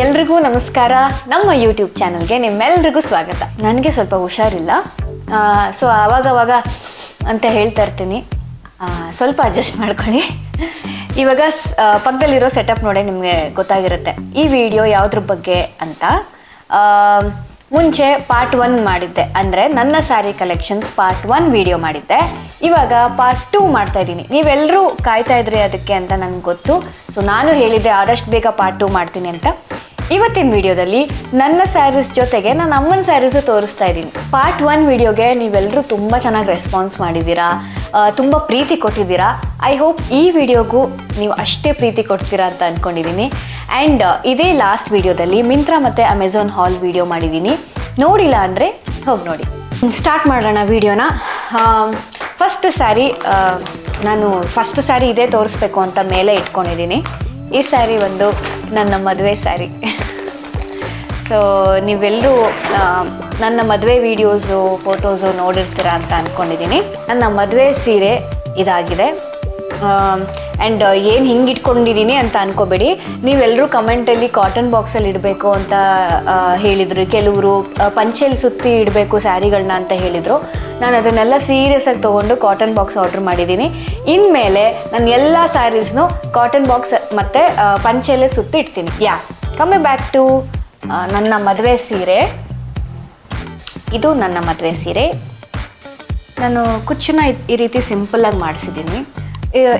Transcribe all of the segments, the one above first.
ಎಲ್ರಿಗೂ ನಮಸ್ಕಾರ. ನಮ್ಮ ಯೂಟ್ಯೂಬ್ ಚಾನಲ್ಗೆ ನಿಮ್ಮೆಲ್ರಿಗೂ ಸ್ವಾಗತ. ನನಗೆ ಸ್ವಲ್ಪ ಹುಷಾರಿಲ್ಲ, ಸೊ ಆವಾಗವಾಗ ಅಂತ ಹೇಳ್ತಾ ಇರ್ತೀನಿ, ಸ್ವಲ್ಪ ಅಡ್ಜಸ್ಟ್ ಮಾಡ್ಕೊಳ್ಳಿ. ಇವಾಗ ಪಕ್ಕದಲ್ಲಿರೋ ಸೆಟಪ್ ನೋಡಿ ನಿಮಗೆ ಗೊತ್ತಾಗಿರುತ್ತೆ ಈ ವಿಡಿಯೋ ಯಾವುದ್ರ ಬಗ್ಗೆ ಅಂತ. ಮುಂಚೆ ಪಾರ್ಟ್ 1 ಮಾಡಿದ್ದೆ, ಅಂದರೆ ನನ್ನ ಸ್ಯಾರಿ ಕಲೆಕ್ಷನ್ಸ್ ಪಾರ್ಟ್ 1 ವಿಡಿಯೋ ಮಾಡಿದ್ದೆ. ಇವಾಗ ಪಾರ್ಟ್ 2 ಮಾಡ್ತಾ ಇದ್ದೀನಿ. ನೀವೆಲ್ಲರೂ ಕಾಯ್ತಾ ಇದ್ರಿ ಅದಕ್ಕೆ ಅಂತ ನನಗೆ ಗೊತ್ತು. ಸೊ ನಾನು ಹೇಳಿದ್ದೆ ಆದಷ್ಟು ಬೇಗ ಪಾರ್ಟ್ 2 ಮಾಡ್ತೀನಿ ಅಂತ. ಇವತ್ತಿನ ವಿಡಿಯೋದಲ್ಲಿ ನನ್ನ ಸ್ಯಾರೀಸ್ ಜೊತೆಗೆ ನಾನು ಅಮ್ಮನ ಸ್ಯಾರೀಸು ತೋರಿಸ್ತಾ ಇದ್ದೀನಿ. ಪಾರ್ಟ್ 1 ವಿಡಿಯೋಗೆ ನೀವೆಲ್ಲರೂ ತುಂಬ ಚೆನ್ನಾಗಿ ರೆಸ್ಪಾನ್ಸ್ ಮಾಡಿದ್ದೀರಾ, ತುಂಬ ಪ್ರೀತಿ ಕೊಟ್ಟಿದ್ದೀರಾ. ಐ ಹೋಪ್ ಈ ವಿಡಿಯೋಗೂ ನೀವು ಅಷ್ಟೇ ಪ್ರೀತಿ ಕೊಡ್ತೀರಾ ಅಂತ ಅಂದ್ಕೊಂಡಿದ್ದೀನಿ. ಆ್ಯಂಡ್ ಇದೇ ಲಾಸ್ಟ್ ವಿಡಿಯೋದಲ್ಲಿ ಮಿಂತ್ರಾ ಮತ್ತು ಅಮೆಝಾನ್ ಹಾಲ್ ವಿಡಿಯೋ ಮಾಡಿದ್ದೀನಿ. ನೋಡಿಲ್ಲ ಅಂದರೆ ಹೋಗಿ ನೋಡಿ. ಸ್ಟಾರ್ಟ್ ಮಾಡೋಣ ವಿಡಿಯೋನ. ಫಸ್ಟ್ ಸ್ಯಾರಿ, ನಾನು ಫಸ್ಟ್ ಸ್ಯಾರಿ ಇದೇ ತೋರಿಸ್ಬೇಕು ಅಂತ ಮೇಲೆ ಇಟ್ಕೊಂಡಿದ್ದೀನಿ. ಈ ಸ್ಯಾರಿ ಒಂದು ನನ್ನ ಮದುವೆ ಸ್ಯಾರಿ. ಸೊ ನೀವೆಲ್ಲರೂ ನನ್ನ ಮದುವೆ ವೀಡಿಯೋಸು ಫೋಟೋಸು ನೋಡಿರ್ತೀರ ಅಂತ ಅಂದ್ಕೊಂಡಿದ್ದೀನಿ. ನನ್ನ ಮದುವೆ ಸೀರೆ ಇದಾಗಿದೆ. ಆ್ಯಂಡ್ ಏನು ಹಿಂಗೆ ಇಟ್ಕೊಂಡಿದ್ದೀನಿ ಅಂತ ಅನ್ಕೋಬೇಡಿ. ನೀವೆಲ್ಲರೂ ಕಮೆಂಟಲ್ಲಿ ಕಾಟನ್ ಬಾಕ್ಸಲ್ಲಿ ಇಡಬೇಕು ಅಂತ ಹೇಳಿದರು, ಕೆಲವರು ಪಂಚೆಯಲ್ಲಿ ಸುತ್ತಿ ಇಡಬೇಕು ಸ್ಯಾರಿಗಳನ್ನ ಅಂತ ಹೇಳಿದರು. ನಾನು ಅದನ್ನೆಲ್ಲ ಸೀರಿಯಸ್ ಆಗಿ ತೊಗೊಂಡು ಕಾಟನ್ ಬಾಕ್ಸ್ ಆರ್ಡ್ರ್ ಮಾಡಿದ್ದೀನಿ. ಇನ್ಮೇಲೆ ನಾನು ಎಲ್ಲ ಸ್ಯಾರೀಸ್ನು ಕಾಟನ್ ಬಾಕ್ಸ್ ಮತ್ತು ಪಂಚೆಯಲ್ಲೇ ಸುತ್ತಿ ಇಡ್ತೀನಿ. ಕಮಿಂಗ್ ಬ್ಯಾಕ್ ಟು ನನ್ನ ಮದುವೆ ಸೀರೆ. ಇದು ನನ್ನ ಮದುವೆ ಸೀರೆ. ನಾನು ಕುಚ್ಚನ್ನ ಈ ರೀತಿ ಸಿಂಪಲ್ಲಾಗಿ ಮಾಡಿಸಿದ್ದೀನಿ.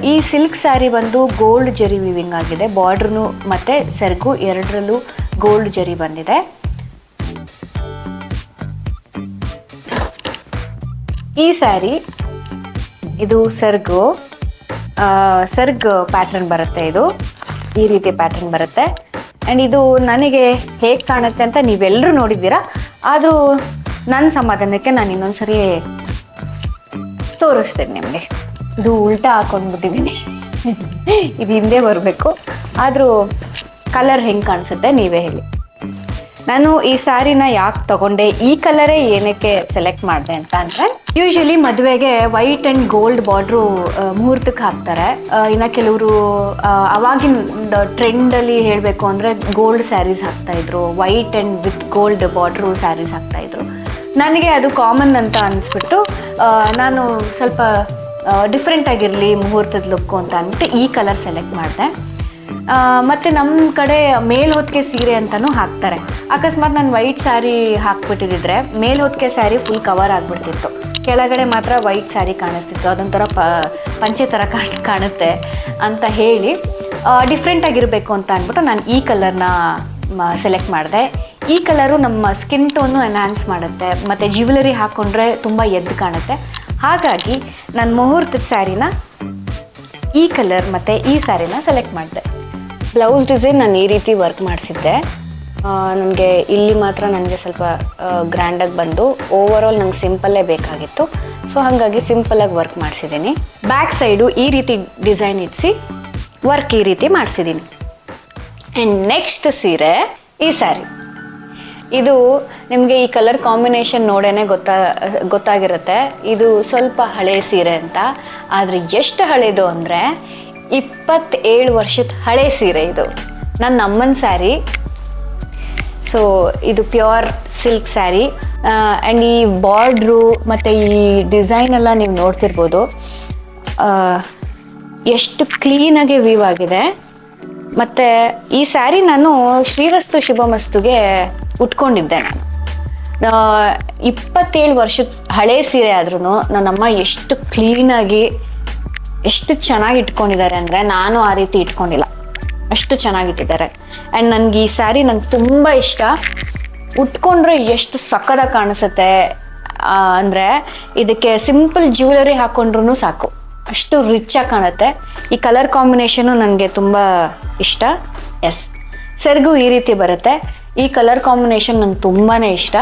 ಈ ಸಿಲ್ಕ್ ಸ್ಯಾರಿ ಬಂದು ಗೋಲ್ಡ್ ಜರಿ ವಿವಿಂಗ್ ಆಗಿದೆ. ಬಾರ್ಡ್ರೂ ಮತ್ತು ಸೆರಗು ಎರಡರಲ್ಲೂ ಗೋಲ್ಡ್ ಜರಿ ಬಂದಿದೆ. ಈ ಸ್ಯಾರಿ ಇದು ಸೆರಗು ಪ್ಯಾಟ್ರನ್ ಬರುತ್ತೆ. ಇದು ಈ ರೀತಿ ಪ್ಯಾಟ್ರನ್ ಬರುತ್ತೆ. ಆ್ಯಂಡ್ ಇದು ನನಗೆ ಹೇಗೆ ಕಾಣುತ್ತೆ ಅಂತ ನೀವೆಲ್ಲರೂ ನೋಡಿದ್ದೀರಾ. ಆದರೂ ನನ್ನ ಸಮಾಧಾನಕ್ಕೆ ನಾನು ಇನ್ನೊಂದ್ಸರಿ ತೋರಿಸ್ತೇನೆ ನಿಮಗೆ. ಇದು ಉಲ್ಟಾ ಹಾಕೊಂಡ್ಬಿಟ್ಟಿದ್ದೀನಿ, ಇದು ಹಿಂದೆ ಬರಬೇಕು. ಆದರೂ ಕಲರ್ ಹೆಂಗೆ ಕಾಣಿಸುತ್ತೆ ನೀವೇ ಹೇಳಿ. ನಾನು ಈ ಸ್ಯಾರಿನ ಯಾಕೆ ತಗೊಂಡೆ, ಈ ಕಲರೇ ಏನಕ್ಕೆ ಸೆಲೆಕ್ಟ್ ಮಾಡಿದೆ ಅಂತ ಅಂದರೆ, ಯೂಶ್ವಲಿ ಮದುವೆಗೆ ವೈಟ್ ಆ್ಯಂಡ್ ಗೋಲ್ಡ್ ಬಾರ್ಡ್ರು ಮುಹೂರ್ತಕ್ಕೆ ಹಾಕ್ತಾರೆ. ಇನ್ನು ಕೆಲವರು ಅವಾಗಿನ ಟ್ರೆಂಡಲ್ಲಿ ಹೇಳಬೇಕು ಅಂದರೆ ಗೋಲ್ಡ್ ಸ್ಯಾರೀಸ್ ಹಾಕ್ತಾಯಿದ್ರು, white and with gold border saris ಹಾಕ್ತಾಯಿದ್ರು. ನನಗೆ ಅದು ಕಾಮನ್ ಅಂತ ಅನಿಸ್ಬಿಟ್ಟು ನಾನು ಸ್ವಲ್ಪ ಡಿಫ್ರೆಂಟ್ ಆಗಿರಲಿ ಮುಹೂರ್ತದ ಲುಕ್ಕು ಅಂತ ಅಂದ್ಬಿಟ್ಟು ಈ ಕಲರ್ ಸೆಲೆಕ್ಟ್ ಮಾಡಿದೆ. ಮತ್ತು ನಮ್ಮ ಕಡೆ ಮೇಲ್ಹೊತ್ತಿಗೆ ಸೀರೆ ಅಂತಲೂ ಹಾಕ್ತಾರೆ. ಅಕಸ್ಮಾತ್ ನಾನು ವೈಟ್ ಸ್ಯಾರಿ ಹಾಕ್ಬಿಟ್ಟಿದ್ರೆ ಮೇಲ್ಹೊತ್ತಿಗೆ ಸ್ಯಾರಿ ಫುಲ್ ಕವರ್ ಆಗಿಬಿಡ್ತಿತ್ತು, ಕೆಳಗಡೆ ಮಾತ್ರ ವೈಟ್ ಸ್ಯಾರಿ ಕಾಣಿಸ್ತಿತ್ತು. ಅದೊಂಥರ ಪಂಚೆ ಥರ ಕಾಣುತ್ತೆ ಅಂತ ಹೇಳಿ ಡಿಫ್ರೆಂಟ್ ಆಗಿರಬೇಕು ಅಂತ ಅಂದ್ಬಿಟ್ಟು ನಾನು ಈ ಕಲರ್ನ ಸೆಲೆಕ್ಟ್ ಮಾಡಿದೆ. ಈ ಕಲರು ನಮ್ಮ ಸ್ಕಿನ್ ಟೋನು ಎನ್ಹಾನ್ಸ್ ಮಾಡುತ್ತೆ ಮತ್ತು ಜ್ಯುವೆಲರಿ ಹಾಕ್ಕೊಂಡ್ರೆ ತುಂಬ ಎದ್ದು ಕಾಣುತ್ತೆ. ಹಾಗಾಗಿ ನಾನು ಮುಹೂರ್ತದ ಸ್ಯಾರಿನ ಈ ಕಲರ್ ಮತ್ತು ಈ ಸ್ಯಾರಿನ ಸೆಲೆಕ್ಟ್ ಮಾಡಿದೆ. ಬ್ಲೌಸ್ ಡಿಸೈನ್ ನಾನು ಈ ರೀತಿ ವರ್ಕ್ ಮಾಡಿಸಿದ್ದೆ. ನನಗೆ ಇಲ್ಲಿ ಮಾತ್ರ ನನಗೆ ಸ್ವಲ್ಪ ಗ್ರ್ಯಾಂಡಾಗಿ ಬಂದು, ಓವರಾಲ್ ನಂಗೆ ಸಿಂಪಲ್ಲೇ ಬೇಕಾಗಿತ್ತು. ಸೊ ಹಾಗಾಗಿ ಸಿಂಪಲ್ಲಾಗಿ ವರ್ಕ್ ಮಾಡಿಸಿದ್ದೀನಿ. ಬ್ಯಾಕ್ ಸೈಡು ಈ ರೀತಿ ಡಿಸೈನ್ ಇಡಿಸಿ ವರ್ಕ್ ಈ ರೀತಿ ಮಾಡಿಸಿದ್ದೀನಿ. ಆ್ಯಂಡ್ ನೆಕ್ಸ್ಟ್ ಸೀರೆ ಈ ಸ್ಯಾರಿ. ಇದು ನಿಮಗೆ ಈ ಕಲರ್ ಕಾಂಬಿನೇಷನ್ ನೋಡೇ ಗೊತ್ತಾಗಿರುತ್ತೆ. ಇದು ಸ್ವಲ್ಪ ಹಳೆ ಸೀರೆ ಅಂತ. ಆದರೆ ಎಷ್ಟು ಹಳೇದು ಅಂದರೆ 27 ವರ್ಷದ ಹಳೆ ಸೀರೆ ಇದು. ನನ್ನ ಅಮ್ಮನ ಸ್ಯಾರಿ. ಸೊ ಇದು ಪ್ಯೂರ್ ಸಿಲ್ಕ್ ಸ್ಯಾರಿ. ಆ್ಯಂಡ್ ಈ ಬಾರ್ಡ್ರು ಮತ್ತು ಈ ಡಿಸೈನ್ ಎಲ್ಲ ನೀವು ನೋಡ್ತಿರ್ಬೋದು, ಎಷ್ಟು ಕ್ಲೀನಾಗಿ ವೀವ್ ಆಗಿದೆ. ಮತ್ತು ಈ ಸ್ಯಾರಿ ನಾನು ಶ್ರೀರಸ್ತು ಶುಭಮಸ್ತುಗೆ ಉಟ್ಕೊಂಡಿದ್ದೆ. ನಾನು 27 ವರ್ಷದ ಹಳೆ ಸೀರೆ ಆದ್ರೂ ನನ್ನಮ್ಮ ಎಷ್ಟು ಕ್ಲೀನಾಗಿ ಎಷ್ಟು ಚೆನ್ನಾಗಿ ಇಟ್ಕೊಂಡಿದ್ದಾರೆ ಅಂದರೆ ನಾನು ಆ ರೀತಿ ಇಟ್ಕೊಂಡಿಲ್ಲ, ಅಷ್ಟು ಚೆನ್ನಾಗಿಟ್ಟಿದ್ದಾರೆ. ಆ್ಯಂಡ್ ನನಗೆ ಈ ಸ್ಯಾರಿ ನಂಗೆ ತುಂಬ ಇಷ್ಟ. ಉಟ್ಕೊಂಡ್ರೆ ಎಷ್ಟು ಸಕ್ಕದಾಗಿ ಕಾಣಿಸುತ್ತೆ ಅಂದರೆ, ಇದಕ್ಕೆ ಸಿಂಪಲ್ ಜ್ಯುವೆಲರಿ ಹಾಕ್ಕೊಂಡ್ರೂ ಸಾಕು, ಅಷ್ಟು ರಿಚಾಗಿ ಕಾಣುತ್ತೆ. ಈ ಕಲರ್ ಕಾಂಬಿನೇಷನು ನನಗೆ ತುಂಬ ಇಷ್ಟ. ಸೆರಗು ಈ ರೀತಿ ಬರುತ್ತೆ. ಈ ಕಲರ್ ಕಾಂಬಿನೇಷನ್ ನಂಗೆ ತುಂಬಾ ಇಷ್ಟ.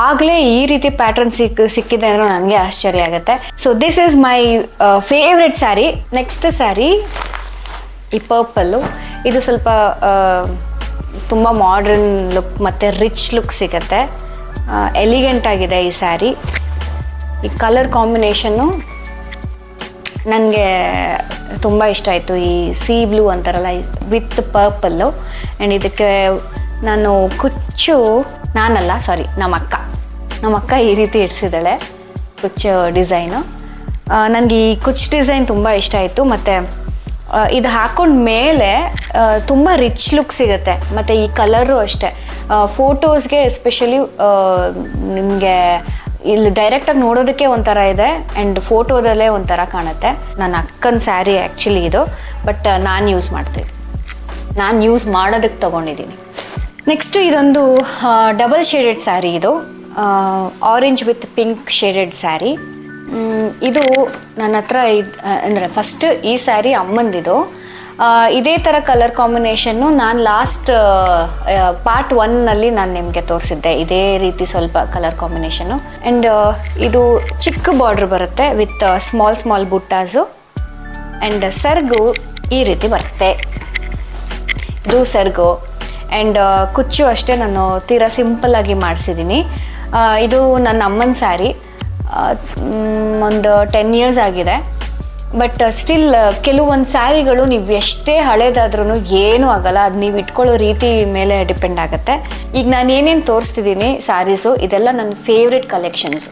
ಆಗಲೇ ಈ ರೀತಿ ಪ್ಯಾಟ್ರನ್ ಸಿಕ್ಕಿದೆ ಅಂದರೆ ನನಗೆ ಆಶ್ಚರ್ಯ ಆಗುತ್ತೆ. So this is my favourite sari. Next sari ಈ ಪರ್ಪಲ್ಲು. ಇದು ಸ್ವಲ್ಪ ತುಂಬ ಮಾಡ್ರನ್ ಲುಕ್ ಮತ್ತು ರಿಚ್ ಲುಕ್ ಸಿಗುತ್ತೆ. ಎಲಿಗೆಂಟ್ ಆಗಿದೆ ಈ ಸ್ಯಾರಿ. ಈ ಕಲರ್ ಕಾಂಬಿನೇಷನ್ನು ನನಗೆ ತುಂಬ ಇಷ್ಟ ಆಯಿತು. ಈ ಸೀ ಬ್ಲೂ ಅಂತಾರಲ್ಲ ವಿತ್ ಪರ್ಪಲ್ಲು. ಆ್ಯಂಡ್ ಇದಕ್ಕೆ ನಾನು ಕುಚ್ಚು ನಾನಲ್ಲ ಸಾರಿ ನಮ್ಮ ಅಕ್ಕ ಈ ರೀತಿ ಇಡ್ಸಿದ್ದಾಳೆ ಕುಚ್ಚು ಡಿಸೈನು. ನನಗೆ ಈ ಕುಚ್ಚು ಡಿಸೈನ್ ತುಂಬ ಇಷ್ಟ ಆಯಿತು. ಮತ್ತು ಇದು ಹಾಕೊಂಡ ಮೇಲೆ ತುಂಬ ರಿಚ್ ಲುಕ್ ಸಿಗುತ್ತೆ. ಮತ್ತು ಈ ಕಲರು ಅಷ್ಟೇ ಫೋಟೋಸ್ಗೆ ಎಸ್ಪೆಷಲಿ ನಿಮಗೆ ಇಲ್ಲಿ ಡೈರೆಕ್ಟಾಗಿ ನೋಡೋದಕ್ಕೆ ಒಂಥರ ಇದೆ ಆ್ಯಂಡ್ ಫೋಟೋದಲ್ಲೇ ಒಂಥರ ಕಾಣುತ್ತೆ. ನನ್ನ ಅಕ್ಕನ ಸ್ಯಾರಿ ಆ್ಯಕ್ಚುಲಿ ಇದು, ಬಟ್ ನಾನು ಯೂಸ್ ಮಾಡೋದಕ್ಕೆ ತೊಗೊಂಡಿದ್ದೀನಿ. ನೆಕ್ಸ್ಟು ಇದೊಂದು ಡಬಲ್ ಶೇಡೆಡ್ ಸ್ಯಾರಿ. ಇದು orange with pink shaded sari. ಇದು ನನ್ನ ಹತ್ರ ಅಂದರೆ ಫಸ್ಟ್ ಈ ಸ್ಯಾರಿ ಅಮ್ಮಂದಿದು. ಇದೇ ಥರ ಕಲರ್ ಕಾಂಬಿನೇಷನ್ನು ನಾನು ಲಾಸ್ಟ್ ಪಾರ್ಟ್ 1ನಲ್ಲಿ ನಾನು ನಿಮಗೆ ತೋರಿಸಿದ್ದೆ. ಇದೇ ರೀತಿ ಸ್ವಲ್ಪ ಕಲರ್ ಕಾಂಬಿನೇಷನ್ನು. ಆ್ಯಂಡ್ ಇದು ಚಿಕ್ಕ ಬಾರ್ಡ್ರ್ ಬರುತ್ತೆ ವಿತ್ ಸ್ಮಾಲ್ ಬುಟ್ಟಾಸು. ಆ್ಯಂಡ್ ಸರ್ಗು ಈ ರೀತಿ ಬರುತ್ತೆ. ಇದು ಸರ್ಗು. ಆ್ಯಂಡ್ ಕುಚ್ಚು ಅಷ್ಟೇ ನಾನು ತೀರಾ ಸಿಂಪಲ್ಲಾಗಿ ಮಾಡಿಸಿದ್ದೀನಿ. ಇದು ನನ್ನ ಅಮ್ಮನ ಸ್ಯಾರಿ. ಒಂದು 10 years ಆಗಿದೆ. ಬಟ್ ಸ್ಟಿಲ್ ಕೆಲವೊಂದು ಸ್ಯಾರಿಗಳು ನೀವು ಎಷ್ಟೇ ಹಳೇದಾದ್ರೂ ಏನೂ ಆಗಲ್ಲ. ಅದು ನೀವು ಇಟ್ಕೊಳ್ಳೋ ರೀತಿ ಮೇಲೆ ಡಿಪೆಂಡ್ ಆಗುತ್ತೆ. ಈಗ ನಾನು ಏನೇನು ತೋರಿಸ್ತಿದ್ದೀನಿ ಸ್ಯಾರೀಸು, ಇದೆಲ್ಲ ನನ್ನ ಫೇವ್ರೆಟ್ ಕಲೆಕ್ಷನ್ಸು.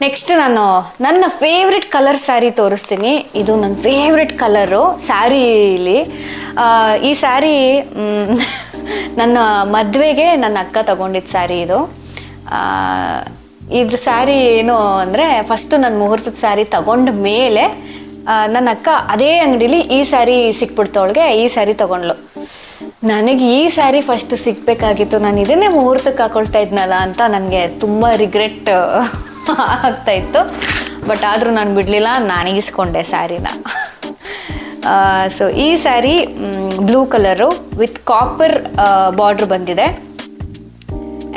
ನೆಕ್ಸ್ಟ್ ನಾನು ನನ್ನ ಫೇವ್ರೆಟ್ ಕಲರ್ ಸ್ಯಾರಿ ತೋರಿಸ್ತೀನಿ. ಇದು ನನ್ನ ಫೇವ್ರೆಟ್ ಕಲರು ಸ್ಯಾರಿಲಿ. ಈ ಸ್ಯಾರಿ ನನ್ನ ಮದುವೆಗೆ ನನ್ನ ಅಕ್ಕ ತಗೊಂಡಿದ್ದ ಸ್ಯಾರಿ ಇದು. ಇದು ಸ್ಯಾರಿ ಏನು ಅಂದರೆ ಫಸ್ಟು ನನ್ನ ಮುಹೂರ್ತದ ಸ್ಯಾರಿ ತಗೊಂಡ ಮೇಲೆ ನನ್ನ ಅಕ್ಕ ಅದೇ ಅಂಗಡೀಲಿ ಈ ಸ್ಯಾರಿ ಸಿಕ್ಬಿಡ್ತವಳಿಗೆ, ಈ ಸ್ಯಾರಿ ತೊಗೊಂಡ್ಳು. ನನಗೆ ಈ ಸ್ಯಾರಿ ಫಸ್ಟ್ ಸಿಗಬೇಕಾಗಿತ್ತು, ನಾನು ಇದನ್ನೇ ಮುಹೂರ್ತಕ್ಕೆ ಹಾಕೊಳ್ತಾ ಇದ್ನಲ್ಲ ಅಂತ ನನಗೆ ತುಂಬ ರಿಗ್ರೆಟ್ ಆಗ್ತಾಯಿತ್ತು. ಬಟ್ ಆದರೂ ನಾನು ಬಿಡಲಿಲ್ಲ, ನಾನು ಇಸ್ಕೊಂಡೆ ಸ್ಯಾರಿನ. ಸೊ ಈ sari blue colour with copper border ಬಂದಿದೆ.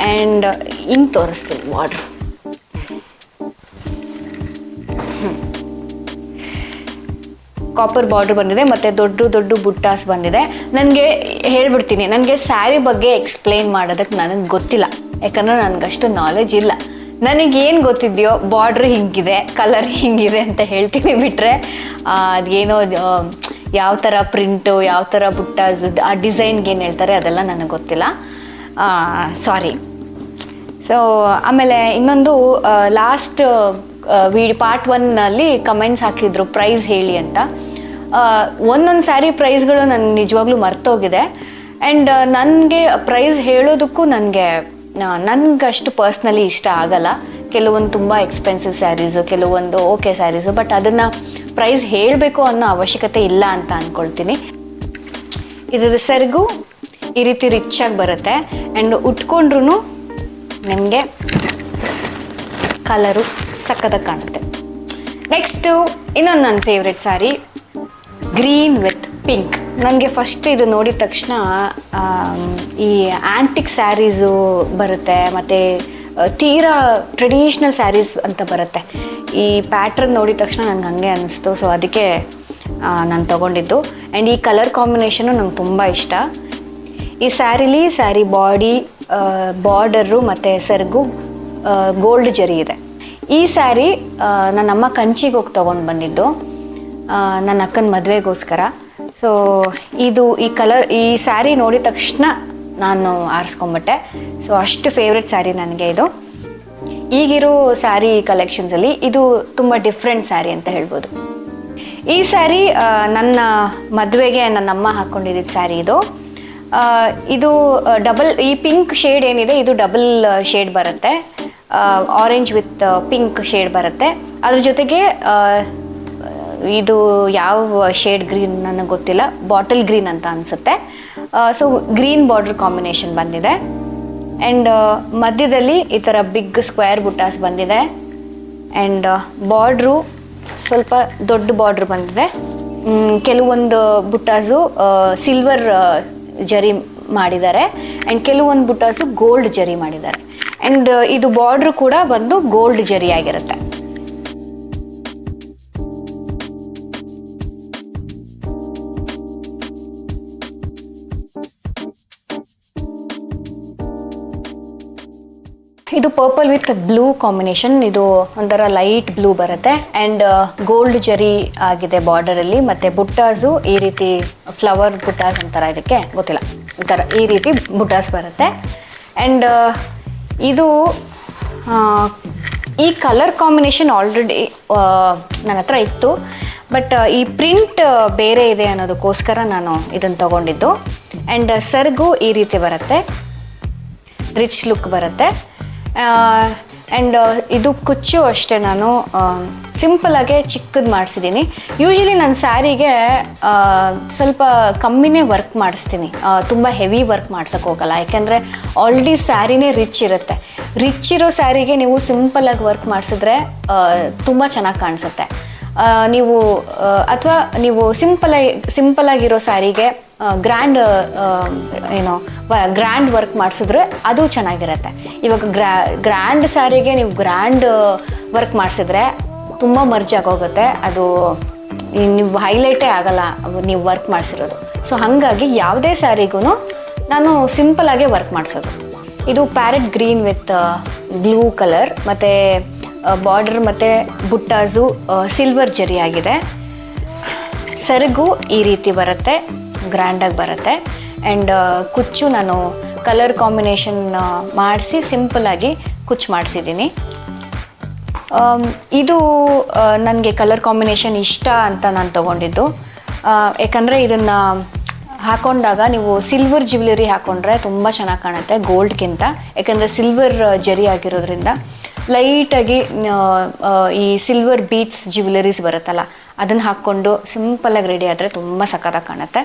ಆ್ಯಂಡ್ ಹಿಂಗೆ ತೋರಿಸ್ತೀನಿ ಬಾರ್ಡ್ರು. ಕಾಪರ್ ಬಾರ್ಡ್ರ್ ಬಂದಿದೆ ಮತ್ತು ದೊಡ್ಡ ಬುಟ್ಟಾಸ್ ಬಂದಿದೆ. ನನಗೆ ಹೇಳ್ಬಿಡ್ತೀನಿ, ನನಗೆ ಸ್ಯಾರಿ ಬಗ್ಗೆ ಎಕ್ಸ್ಪ್ಲೇನ್ ಮಾಡೋದಕ್ಕೆ ನನಗೆ ಗೊತ್ತಿಲ್ಲ, ಯಾಕಂದರೆ ನನಗಷ್ಟು ನಾಲೆಜ್ ಇಲ್ಲ. ನನಗೇನು ಗೊತ್ತಿದೆಯೋ ಬಾರ್ಡ್ರ್ ಹಿಂಗಿದೆ, ಕಲರ್ ಹಿಂಗಿದೆ ಅಂತ ಹೇಳ್ತೀನಿ. ಬಿಟ್ಟರೆ ಅದೇನೋ ಯಾವ ಥರ ಪ್ರಿಂಟು, ಯಾವ ಥರ ಬುಟ್ಟಾಸ್, ಆ ಡಿಸೈನ್ಗೆ ಏನು ಹೇಳ್ತಾರೆ ಅದೆಲ್ಲ ನನಗೆ ಗೊತ್ತಿಲ್ಲ. ಸಾರಿ. ಸೊ ಆಮೇಲೆ ಇನ್ನೊಂದು ಲಾಸ್ಟ್ ಪಾರ್ಟ್ 1ನಲ್ಲಿ ಕಮೆಂಟ್ಸ್ ಹಾಕಿದ್ರು ಪ್ರೈಸ್ ಹೇಳಿ ಅಂತ. ಒಂದೊಂದು ಸ್ಯಾರಿ ಪ್ರೈಸ್ಗಳು ನನಗೆ ನಿಜವಾಗ್ಲೂ ಮರ್ತೋಗಿದೆ. ಆ್ಯಂಡ್ ನನಗೆ ಪ್ರೈಸ್ ಹೇಳೋದಕ್ಕೂ ನನಗಷ್ಟು ಪರ್ಸ್ನಲಿ ಇಷ್ಟ ಆಗಲ್ಲ. ಕೆಲವೊಂದು ತುಂಬ ಎಕ್ಸ್ಪೆನ್ಸಿವ್ ಸ್ಯಾರೀಸು, ಕೆಲವೊಂದು ಓಕೆ ಸ್ಯಾರೀಸು, ಬಟ್ ಅದನ್ನು ಪ್ರೈಸ್ ಹೇಳಬೇಕು ಅನ್ನೋ ಅವಶ್ಯಕತೆ ಇಲ್ಲ ಅಂತ ಅಂದ್ಕೊಳ್ತೀನಿ. ಇದ್ರ ಸೆರಗು ಈ ರೀತಿ ರಿಚಾಗಿ ಬರುತ್ತೆ. ಆ್ಯಂಡ್ ಉಟ್ಕೊಂಡ್ರೂ ನಿಮಗೆ ಕಲರು ಸಕ್ಕತ್ತಾಗಿ ಕಾಣುತ್ತೆ. ನೆಕ್ಸ್ಟು ಇನ್ನೊಂದು ನನ್ನ favourite sari, green with pink. ನನಗೆ ಫಸ್ಟ್ ಇದು ನೋಡಿದ ತಕ್ಷಣ ಈ ಆ್ಯಂಟಿಕ್ ಸ್ಯಾರೀಸು ಬರುತ್ತೆ, ಮತ್ತು ತೀರಾ ಟ್ರೆಡಿಷ್ನಲ್ ಸ್ಯಾರೀಸ್ ಅಂತ ಬರುತ್ತೆ. ಈ ಪ್ಯಾಟ್ರನ್ ನೋಡಿದ ತಕ್ಷಣ ನನಗೆ ಹಂಗೆ ಅನ್ನಿಸ್ತು. ಸೊ ಅದಕ್ಕೆ ನಾನು ತೊಗೊಂಡಿದ್ದು. ಆ್ಯಂಡ್ ಈ ಕಲರ್ ಕಾಂಬಿನೇಷನು ನಂಗೆ ತುಂಬ ಇಷ್ಟ. ಈ ಸ್ಯಾರಿಲಿ ಸ್ಯಾರಿ ಬಾರ್ಡರು ಮತ್ತು ಸೆರಗು ಗೋಲ್ಡ್ ಜರಿ ಇದೆ. ಈ ಸ್ಯಾರಿ ನನ್ನಮ್ಮ ಕಂಚಿಗೆ ಹೋಗಿ ತೊಗೊಂಡು ಬಂದಿದ್ದು ನನ್ನ ಅಕ್ಕನ ಮದುವೆಗೋಸ್ಕರ. ಸೊ ಈ ಸ್ಯಾರಿ ನೋಡಿದ ತಕ್ಷಣ ನಾನು ಆರಿಸ್ಕೊಂಬಿಟ್ಟೆ. ಸೊ ಅಷ್ಟು ಫೇವ್ರೆಟ್ ಸ್ಯಾರಿ ನನಗೆ ಇದು. ಈಗಿರೋ ಸ್ಯಾರಿ ಕಲೆಕ್ಷನ್ಸಲ್ಲಿ ಇದು ತುಂಬ ಡಿಫ್ರೆಂಟ್ ಸ್ಯಾರಿ ಅಂತ ಹೇಳ್ಬೋದು. ಈ ಸ್ಯಾರಿ ನನ್ನ ಮದುವೆಗೆ ನನ್ನಮ್ಮ ಹಾಕ್ಕೊಂಡಿದ್ದ ಸ್ಯಾರಿ ಇದು. ಇದು ಡಬಲ್, ಈ ಪಿಂಕ್ ಶೇಡ್ ಏನಿದೆ ಇದು ಡಬಲ್ ಶೇಡ್ ಬರುತ್ತೆ. ಆರೆಂಜ್ ವಿತ್ ಪಿಂಕ್ ಶೇಡ್ ಬರುತ್ತೆ. ಅದ್ರ ಜೊತೆಗೆ ಇದು ಯಾವ ಶೇಡ್ ಗ್ರೀನ್ ನನಗೆ ಗೊತ್ತಿಲ್ಲ, ಬಾಟಲ್ ಗ್ರೀನ್ ಅಂತ ಅನಿಸುತ್ತೆ. ಸೊ ಗ್ರೀನ್ ಬಾರ್ಡ್ರ್ ಕಾಂಬಿನೇಷನ್ ಬಂದಿದೆ. ಆ್ಯಂಡ್ ಮಧ್ಯದಲ್ಲಿ ಈ ಥರ ಬಿಗ್ ಸ್ಕ್ವೇರ್ ಬುಟ್ಟಾಸ್ ಬಂದಿದೆ. ಆ್ಯಂಡ್ ಬಾರ್ಡ್ರು ಸ್ವಲ್ಪ ದೊಡ್ಡ ಬಾರ್ಡ್ರ್ ಬಂದಿದೆ. ಕೆಲವೊಂದು ಬುಟ್ಟಾಸು ಸಿಲ್ವರ್ ಜರಿ ಮಾಡಿದ್ದಾರೆ, ಆ್ಯಂಡ್ ಕೆಲವೊಂದು ಬುಟ್ಟಾಸು ಗೋಲ್ಡ್ ಜರಿ ಮಾಡಿದ್ದಾರೆ. ಆ್ಯಂಡ್ ಇದು ಬಾರ್ಡ್ರ್ ಕೂಡ ಬಂದು ಗೋಲ್ಡ್ ಜರಿ ಆಗಿರುತ್ತೆ. ಇದು ಪರ್ಪಲ್ ವಿತ್ ಬ್ಲೂ ಕಾಂಬಿನೇಷನ್. ಇದು ಒಂಥರ ಲೈಟ್ ಬ್ಲೂ ಬರುತ್ತೆ ಆ್ಯಂಡ್ ಗೋಲ್ಡ್ ಜರಿ ಆಗಿದೆ ಬಾರ್ಡರಲ್ಲಿ. ಮತ್ತು ಬುಟ್ಟಾಸು ಈ ರೀತಿ ಫ್ಲವರ್ ಬುಟ್ಟಾಸ್ ಅಂತಾರ, ಇದಕ್ಕೆ ಗೊತ್ತಿಲ್ಲ, ಈ ರೀತಿ ಬುಟ್ಟಾಸ್ ಬರುತ್ತೆ. ಆ್ಯಂಡ್ ಇದು ಈ ಕಲರ್ ಕಾಂಬಿನೇಷನ್ ಆಲ್ರೆಡಿ ನನ್ನ ಹತ್ರ ಇತ್ತು, ಬಟ್ ಈ ಪ್ರಿಂಟ್ ಬೇರೆ ಇದೆ ಅನ್ನೋದಕ್ಕೋಸ್ಕರ ನಾನು ಇದನ್ನು ತೊಗೊಂಡಿದ್ದು. ಆ್ಯಂಡ್ ಸರ್ಗು ಈ ರೀತಿ ಬರುತ್ತೆ, ರಿಚ್ ಲುಕ್ ಬರುತ್ತೆ. ಆ್ಯಂಡ್ ಇದು ಕುಚ್ಚು ಅಷ್ಟೇ ನಾನು ಸಿಂಪಲಾಗೆ ಚಿಕ್ಕದು ಮಾಡಿಸಿದ್ದೀನಿ. ಯೂಶ್ವಲಿ ನನ್ನ ಸ್ಯಾರಿಗೆ ಸ್ವಲ್ಪ ಕಮ್ಮಿನೇ ವರ್ಕ್ ಮಾಡಿಸ್ತೀನಿ, ತುಂಬ ಹೆವಿ ವರ್ಕ್ ಮಾಡ್ಸೋಕ್ಕೆ ಹೋಗಲ್ಲ. ಯಾಕೆಂದರೆ ಆಲ್ರೆಡಿ ಸ್ಯಾರಿನೇ ರಿಚ್ ಇರುತ್ತೆ. ರಿಚ್ ಇರೋ ಸ್ಯಾರಿಗೆ ನೀವು ಸಿಂಪಲಾಗಿ ವರ್ಕ್ ಮಾಡಿಸಿದ್ರೆ ತುಂಬ ಚೆನ್ನಾಗಿ ಕಾಣಿಸುತ್ತೆ. ನೀವು ಅಥವಾ ನೀವು ಸಿಂಪಲಾಗಿರೋ ಸ್ಯಾರಿಗೆ ಗ್ರ್ಯಾಂಡ್ ವರ್ಕ್ ಮಾಡಿಸಿದ್ರೆ ಅದು ಚೆನ್ನಾಗಿರುತ್ತೆ. ಇವಾಗ ಗ್ರ್ಯಾಂಡ್ ಸ್ಯಾರಿಗೆ ನೀವು ಗ್ರ್ಯಾಂಡ್ ವರ್ಕ್ ಮಾಡಿಸಿದ್ರೆ ತುಂಬ ಮರ್ಜ್ ಆಗೋಗುತ್ತೆ, ಅದು ನೀವು ಹೈಲೈಟೇ ಆಗಲ್ಲ ನೀವು ವರ್ಕ್ ಮಾಡಿಸಿರೋದು. ಸೊ ಹಾಗಾಗಿ ಯಾವುದೇ ಸ್ಯಾರಿಗೂ ನಾನು ಸಿಂಪಲಾಗೆ ವರ್ಕ್ ಮಾಡಿಸೋದು. ಇದು parrot green with blue colour, ಮತ್ತು ಬಾರ್ಡರ್ ಮತ್ತು ಬುಟ್ಟಾಸು ಸಿಲ್ವರ್ ಜರಿ ಆಗಿದೆ. ಸೆರಗು ಈ ರೀತಿ ಬರುತ್ತೆ, ಗ್ರ್ಯಾಂಡಾಗಿ ಬರುತ್ತೆ. ಆ್ಯಂಡ್ ಕುಚ್ಚು ನಾನು ಕಲರ್ ಕಾಂಬಿನೇಷನ್ ಮಾಡಿಸಿ ಸಿಂಪಲಾಗಿ ಕುಚ್ಚು ಮಾಡಿಸಿದ್ದೀನಿ. ಇದು ನನಗೆ ಕಲರ್ ಕಾಂಬಿನೇಷನ್ ಇಷ್ಟ ಅಂತ ನಾನು ತೊಗೊಂಡಿದ್ದು. ಯಾಕಂದರೆ ಇದನ್ನು ಹಾಕೊಂಡಾಗ ನೀವು ಸಿಲ್ವರ್ ಜ್ಯುವೆಲರಿ ಹಾಕ್ಕೊಂಡ್ರೆ ತುಂಬ ಚೆನ್ನಾಗಿ ಕಾಣುತ್ತೆ ಗೋಲ್ಡ್ಗಿಂತ. ಯಾಕಂದರೆ ಸಿಲ್ವರ್ ಜರಿ ಆಗಿರೋದ್ರಿಂದ ಲೈಟಾಗಿ ಈ ಸಿಲ್ವರ್ ಬೀಟ್ಸ್ ಜ್ಯುವೆಲರೀಸ್ ಬರುತ್ತಲ್ಲ, ಅದನ್ನು ಹಾಕ್ಕೊಂಡು ಸಿಂಪಲಾಗಿ ರೆಡಿ ಆದರೆ ತುಂಬ ಸಖತ್ತಾಗಿ ಕಾಣುತ್ತೆ.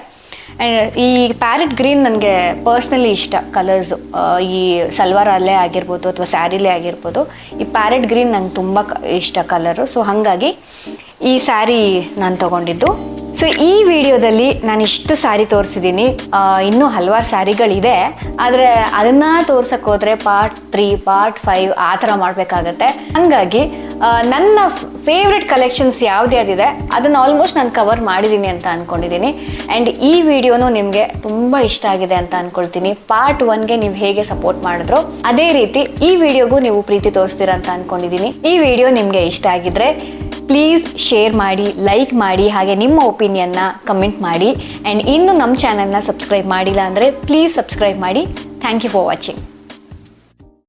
ಆ್ಯಂಡ್ ಈ ಪ್ಯಾರೆಟ್ ಗ್ರೀನ್ ನನಗೆ ಪರ್ಸ್ನಲಿ ಇಷ್ಟ ಕಲರ್ಸು. ಈ ಸಲ್ವಾರಲ್ಲೇ ಆಗಿರ್ಬೋದು ಅಥವಾ ಸ್ಯಾರಿಲೇ ಆಗಿರ್ಬೋದು, ಈ ಪ್ಯಾರೆಟ್ ಗ್ರೀನ್ ನಂಗೆ ತುಂಬ ಇಷ್ಟ ಕಲರು. ಸೊ ಹಾಗಾಗಿ ಈ ಸ್ಯಾರಿ ನಾನು ತೊಗೊಂಡಿದ್ದು. ಸೊ ಈ ವಿಡಿಯೋದಲ್ಲಿ ನಾನು ಇಷ್ಟು ಸ್ಯಾರಿ ತೋರಿಸಿದ್ದೀನಿ. ಇನ್ನೂ ಹಲವಾರು ಸ್ಯಾರಿಗಳಿದೆ, ಆದರೆ ಅದನ್ನು ತೋರ್ಸಕ್ಕೆ ಹೋದರೆ ಪಾರ್ಟ್ 3, ಪಾರ್ಟ್ 5 ಆ ಥರ ಮಾಡಬೇಕಾಗತ್ತೆ. ಹಾಗಾಗಿ ನನ್ನ ಫೇವ್ರೆಟ್ ಕಲೆಕ್ಷನ್ಸ್ ಯಾವುದ್ಯಾವ್ದಿದೆ ಅದನ್ನು ಆಲ್ಮೋಸ್ಟ್ ನಾನು ಕವರ್ ಮಾಡಿದ್ದೀನಿ ಅಂತ ಅಂದ್ಕೊಂಡಿದ್ದೀನಿ. ಆ್ಯಂಡ್ ಈ ವಿಡಿಯೋನು ನಿಮಗೆ ತುಂಬ ಇಷ್ಟ ಆಗಿದೆ ಅಂತ ಅಂದ್ಕೊಳ್ತೀನಿ. ಪಾರ್ಟ್ 1ಗೆ ನೀವು ಹೇಗೆ ಸಪೋರ್ಟ್ ಮಾಡಿದ್ರೋ ಅದೇ ರೀತಿ ಈ ವಿಡಿಯೋಗೂ ನೀವು ಪ್ರೀತಿ ತೋರಿಸ್ತೀರ ಅಂತ ಅಂದ್ಕೊಂಡಿದ್ದೀನಿ. ಈ ವಿಡಿಯೋ ನಿಮಗೆ ಇಷ್ಟ ಆಗಿದ್ರೆ ಪ್ಲೀಸ್ ಶೇರ್ ಮಾಡಿ, ಲೈಕ್ ಮಾಡಿ, ಹಾಗೆ ನಿಮ್ಮ ಒಪಿನಿಯನ್ನ ಕಮೆಂಟ್ ಮಾಡಿ. ಆ್ಯಂಡ್ ಇನ್ನೂ ನಮ್ಮ ಚಾನಲ್ನ ಸಬ್ಸ್ಕ್ರೈಬ್ ಮಾಡಿಲ್ಲ ಅಂದರೆ ಪ್ಲೀಸ್ ಸಬ್ಸ್ಕ್ರೈಬ್ ಮಾಡಿ. Thank you for watching.